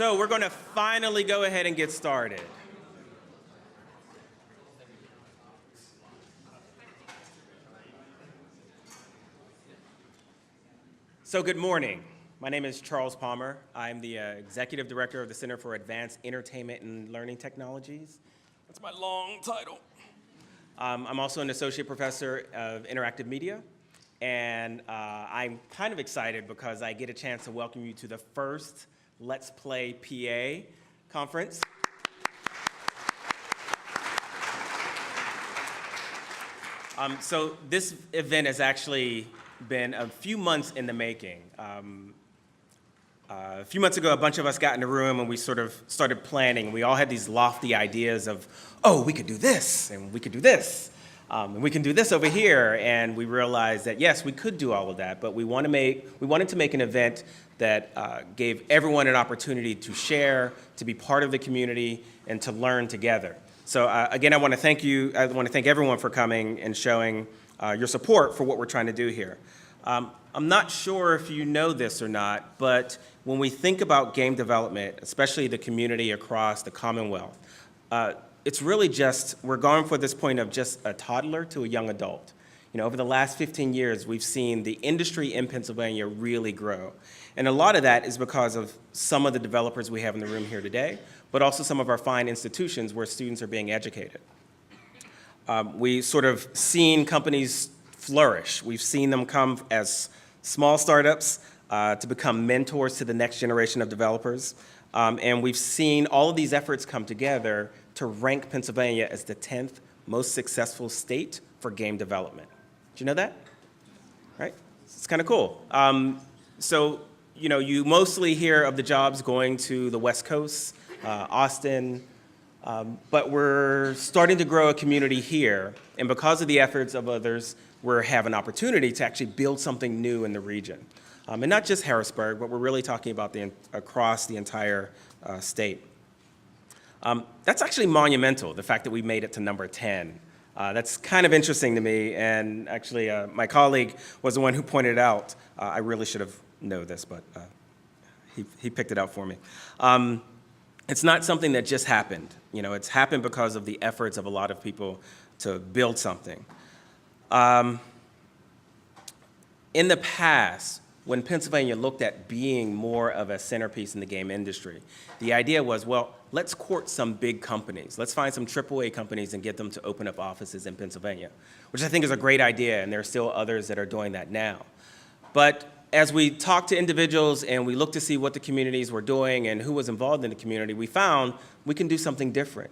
So we're going to finally go ahead and get started. So good morning. My name is Charles Palmer. I'm the Executive Director of the Center for Advanced Entertainment and Learning Technologies. That's my long title. I'm also an Associate Professor of Interactive Media, and I'm kind of excited because I get a chance to welcome you to the first Let's Play PA conference. So this event has actually been a few months in the making. A few months ago, a bunch of us got in a room and we sort of started planning. We all had these lofty ideas of, oh, we could do this, and we could do this, and we can do this over here. And we realized that, yes, we could do all of that, but we wanted to make an event that gave everyone an opportunity to share, to be part of the community, and to learn together. So again, I want to thank you. I want to thank everyone for coming and showing your support for what we're trying to do here. I'm not sure if you know this or not, but when we think about game development, especially the community across the Commonwealth, it's really just, we're going for this point of just a toddler to a young adult. You know, over the last 15 years, we've seen the industry in Pennsylvania really grow. And a lot of that is because of some of the developers we have in the room here today, but also some of our fine institutions where students are being educated. We've sort of seen companies flourish. We've seen them come as small startups to become mentors to the next generation of developers. And we've seen all of these efforts come together to rank Pennsylvania as the 10th most successful state for game development. Did you know that? Right? It's kind of cool. So, you know, you mostly hear of the jobs going to the West Coast, Austin, but we're starting to grow a community here, and because of the efforts of others, we have an opportunity to actually build something new in the region. And not just Harrisburg, but we're really talking about across the entire state. That's actually monumental, the fact that we made it to number 10. That's kind of interesting to me, and actually my colleague was the one who pointed it out. I really should have known this, but he picked it out for me. It's not something that just happened. You know, it's happened because of the efforts of a lot of people to build something. In the past, when Pennsylvania looked at being more of a centerpiece in the game industry, the idea was, well, let's court some big companies. Let's find some AAA companies and get them to open up offices in Pennsylvania, which I think is a great idea, and there are still others that are doing that now. But as we talked to individuals and we looked to see what the communities were doing and who was involved in the community, we found we can do something different.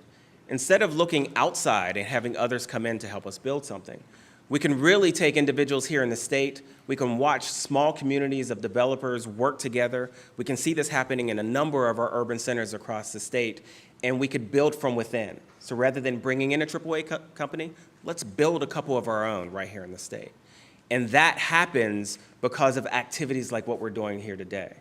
Instead of looking outside and having others come in to help us build something, we can really take individuals here in the state. We can watch small communities of developers work together. We can see this happening in a number of our urban centers across the state, and we could build from within. So rather than bringing in a AAA company, let's build a couple of our own right here in the state. And that happens because of activities like what we're doing here today.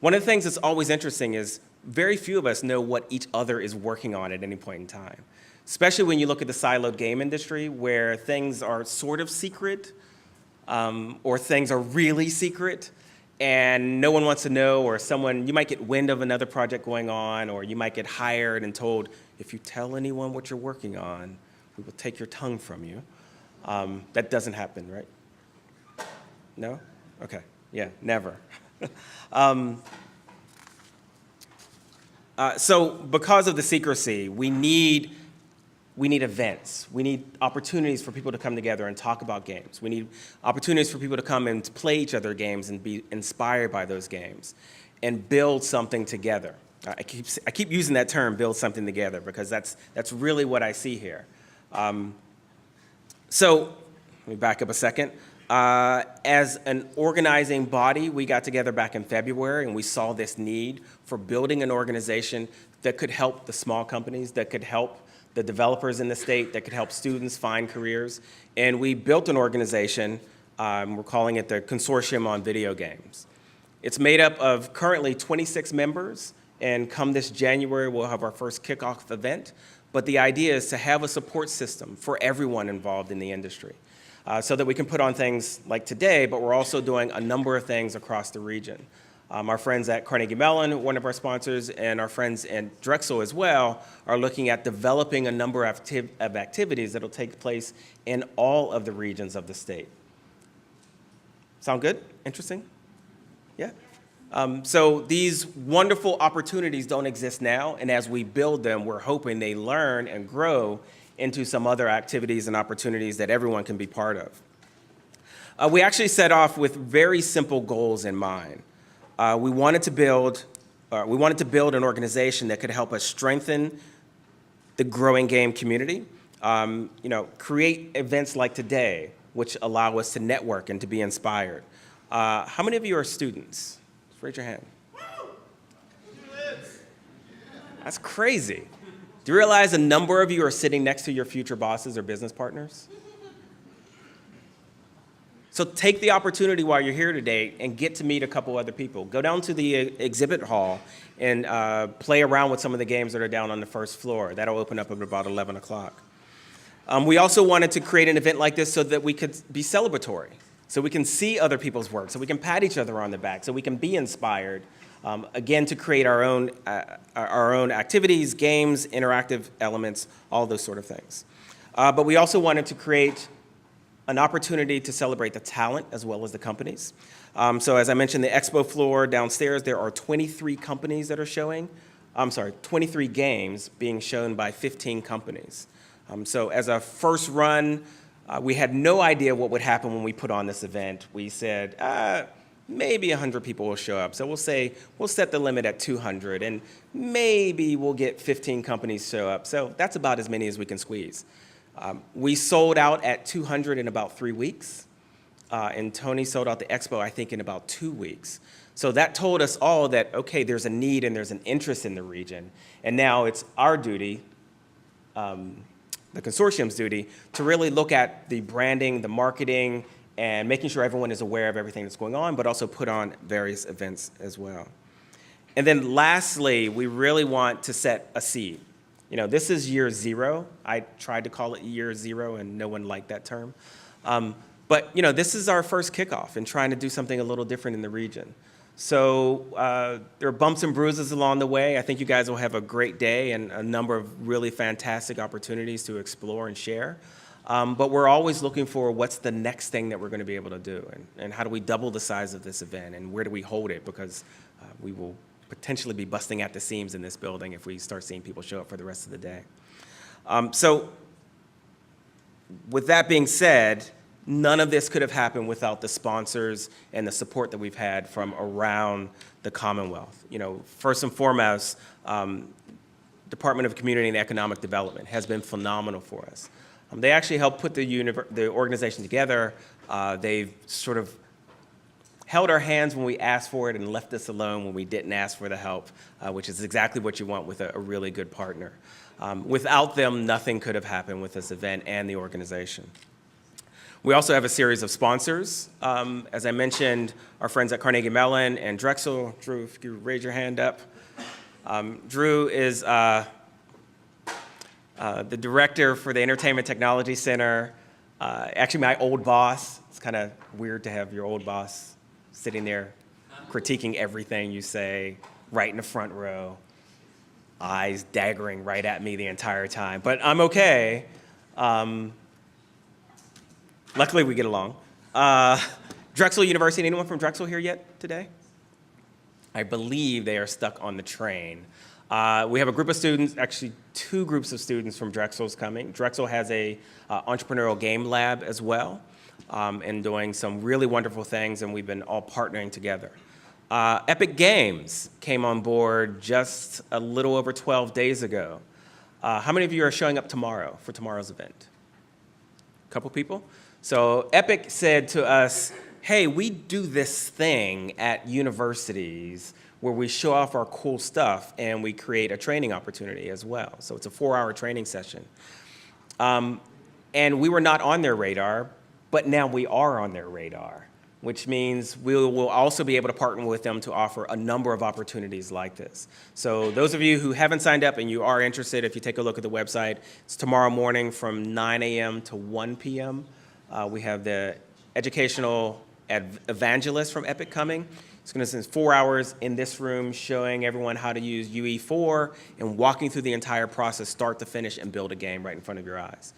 One of the things that's always interesting is very few of us know what each other is working on at any point in time, especially when you look at the siloed game industry where things are sort of secret or things are really secret and no one wants to know, or you might get wind of another project going on, or you might get hired and told, if you tell anyone what you're working on, we will take your tongue from you. That doesn't happen, right? No? Okay, yeah, never. So because of the secrecy, we need events. We need opportunities for people to come together and talk about games. We need opportunities for people to come and play each other games and be inspired by those games and build something together. I keep using that term, build something together, because that's really what I see here. So let me back up a second. As an organizing body, we got together back in February and we saw this need for building an organization that could help the small companies, that could help the developers in the state, that could help students find careers. And we built an organization, we're calling it the Consortium on Video Games. It's made up of currently 26 members, and come this January, we'll have our first kickoff event. But the idea is to have a support system for everyone involved in the industry. So that we can put on things like today, but we're also doing a number of things across the region. Our friends at Carnegie Mellon, one of our sponsors, and our friends at Drexel as well, are looking at developing a number of activities that will take place in all of the regions of the state. Sound good? Interesting? Yeah? So these wonderful opportunities don't exist now, and as we build them, we're hoping they learn and grow into some other activities and opportunities that everyone can be part of. We actually set off with very simple goals in mind. We wanted to build an organization that could help us strengthen the growing game community, create events like today, which allow us to network and to be inspired. How many of you are students? Just raise your hand. That's crazy. Do you realize a number of you are sitting next to your future bosses or business partners? So take the opportunity while you're here today and get to meet a couple other people. Go down to the exhibit hall and play around with some of the games that are down on the first floor. That'll open up at about 11 o'clock. We also wanted to create an event like this so that we could be celebratory, so we can see other people's work, so we can pat each other on the back, so we can be inspired, again, to create our own activities, games, interactive elements, all those sort of things. But we also wanted to create an opportunity to celebrate the talent as well as the companies. So as I mentioned, the expo floor downstairs, there are 23 companies that are showing. 23 games being shown by 15 companies. So as a first run, we had no idea what would happen when we put on this event. We said, maybe 100 people will show up. So we'll set the limit at 200, and maybe we'll get 15 companies show up. So that's about as many as we can squeeze. We sold out at 200 in about 3 weeks, and Tony sold out the expo, I think, in about 2 weeks. So that told us all that, okay, there's a need and there's an interest in the region, and now it's our duty, the consortium's duty, to really look at the branding, the marketing, and making sure everyone is aware of everything that's going on, but also put on various events as well. And then lastly, we really want to set a seed. This is year 0. I tried to call it year 0, and no one liked that term. But this is our first kickoff in trying to do something a little different in the region. So there are bumps and bruises along the way. I think you guys will have a great day and a number of really fantastic opportunities to explore and share. But we're always looking for what's the next thing that we're going to be able to do, and how do we double the size of this event, and where do we hold it, because we will potentially be busting at the seams in this building if we start seeing people show up for the rest of the day. So with that being said, none of this could have happened without the sponsors and the support that we've had from around the Commonwealth. First and foremost, Department of Community and Economic Development has been phenomenal for us. They actually helped put the organization together. They've sort of held our hands when we asked for it and left us alone when we didn't ask for the help, which is exactly what you want with a really good partner. Without them, nothing could have happened with this event and the organization. We also have a series of sponsors. As I mentioned, our friends at Carnegie Mellon and Drexel. Drew, if you raise your hand up. Drew is the director for the Entertainment Technology Center. Actually, my old boss. It's kind of weird to have your old boss sitting there critiquing everything you say right in the front row, eyes daggering right at me the entire time. But I'm okay. Luckily, we get along. Drexel University, anyone from Drexel here yet today? I believe they are stuck on the train. We have a group of students, actually 2 groups of students from Drexel's coming. Drexel has a entrepreneurial game lab as well, and doing some really wonderful things, and we've been all partnering together. Epic Games came on board just a little over 12 days ago. How many of you are showing up tomorrow for tomorrow's event? A couple people? So Epic said to us, hey, we do this thing at universities where we show off our cool stuff and we create a training opportunity as well. So it's a 4-hour training session. And we were not on their radar, but now we are on their radar, which means we will also be able to partner with them to offer a number of opportunities like this. So those of you who haven't signed up and you are interested, if you take a look at the website, it's tomorrow morning from 9 a.m. to 1 p.m. We have the educational evangelist from Epic coming. It's going to spend 4 hours in this room showing everyone how to use UE4 and walking through the entire process, start to finish, and build a game right in front of your eyes.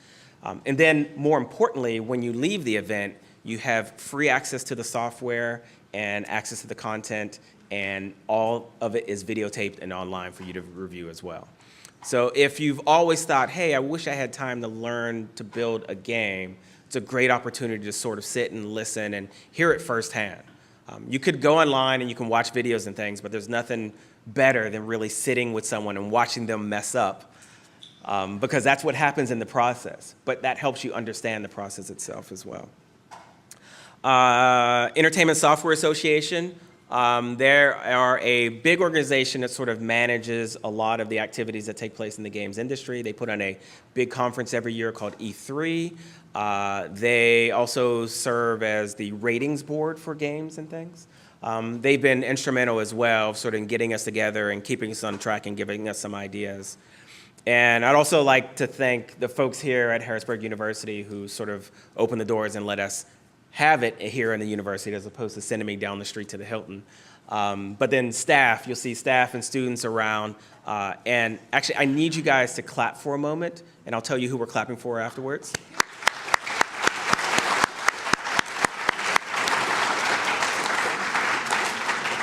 And then, more importantly, when you leave the event, you have free access to the software and access to the content, and all of it is videotaped and online for you to review as well. So if you've always thought, hey, I wish I had time to learn to build a game, it's a great opportunity to sort of sit and listen and hear it firsthand. You could go online and you can watch videos and things, but there's nothing better than really sitting with someone and watching them mess up, because that's what happens in the process. But that helps you understand the process itself as well. Entertainment Software Association. They are a big organization that sort of manages a lot of the activities that take place in the games industry. They put on a big conference every year called E3. They also serve as the ratings board for games and things. They've been instrumental as well, sort of in getting us together and keeping us on track and giving us some ideas. And I'd also like to thank the folks here at Harrisburg University who sort of opened the doors and let us have it here in the university as opposed to sending me down the street to the Hilton. But then staff, you'll see staff and students around. And actually, I need you guys to clap for a moment, and I'll tell you who we're clapping for afterwards.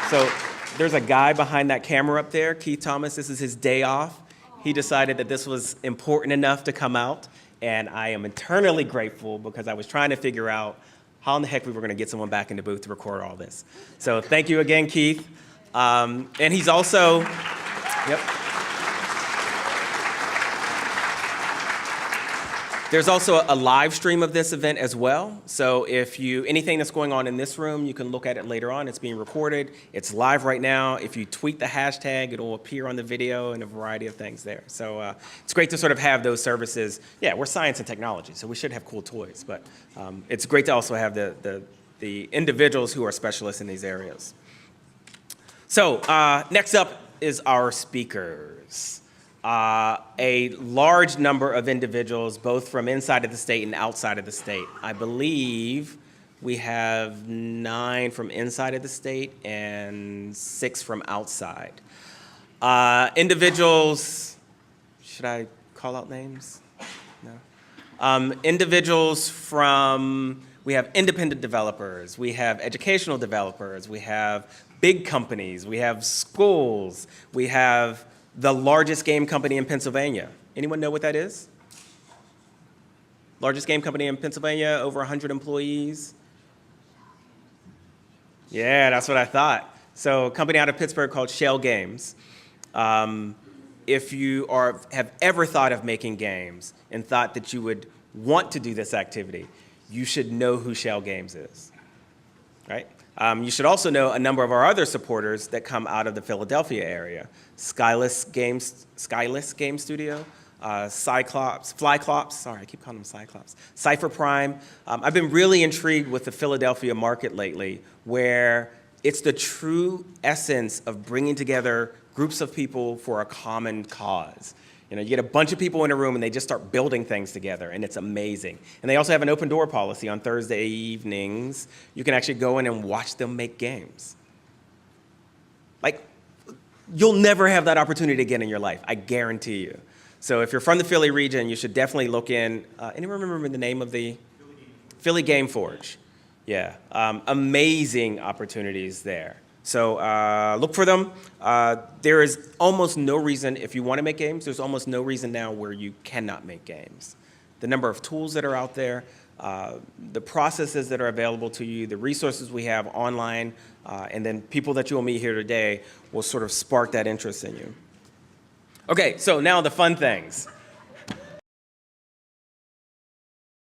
So there's a guy behind that camera up there, Keith Thomas. This is his day off. He decided that this was important enough to come out, and I am eternally grateful because I was trying to figure out how in the heck we were going to get someone back in the booth to record all this. So thank you again, Keith. And he's also, yep. There's also a live stream of this event as well. So if anything that's going on in this room, you can look at it later on. It's being recorded. It's live right now. If you tweet the hashtag, it'll appear on the video and a variety of things there. So it's great to sort of have those services. Yeah, we're science and technology, so we should have cool toys. But it's great to also have the individuals who are specialists in these areas. So next up is our speakers. A large number of individuals, both from inside of the state and outside of the state. I believe we have 9 from inside of the state and 6 from outside. Individuals, should I call out names? No. Individuals from, we have independent developers, we have educational developers, we have big companies, we have schools, we have the largest game company in Pennsylvania. Anyone know what that is? Largest game company in Pennsylvania, over 100 employees. Yeah, that's what I thought. So a company out of Pittsburgh called Shell Games. If you have ever thought of making games and thought that you would want to do this activity, you should know who Shell Games is, right? You should also know a number of our other supporters that come out of the Philadelphia area. Skyless Game Studio, Flyclops, sorry, I keep calling them Cyclops, Cypher Prime. I've been really intrigued with the Philadelphia market lately, where it's the true essence of bringing together groups of people for a common cause. You know, you get a bunch of people in a room and they just start building things together, and it's amazing. And they also have an open door policy on Thursday evenings. You can actually go in and watch them make games. Like, you'll never have that opportunity again in your life, I guarantee you. So if you're from the Philly region, you should definitely look in. Anyone remember the name of the? Philly Game Forge. Yeah, amazing opportunities there. So look for them. There is almost no reason, if you want to make games, there's almost no reason now where you cannot make games. The number of tools that are out there, the processes that are available to you, the resources we have online, and then people that you will meet here today will sort of spark that interest in you. Okay, so now the fun things.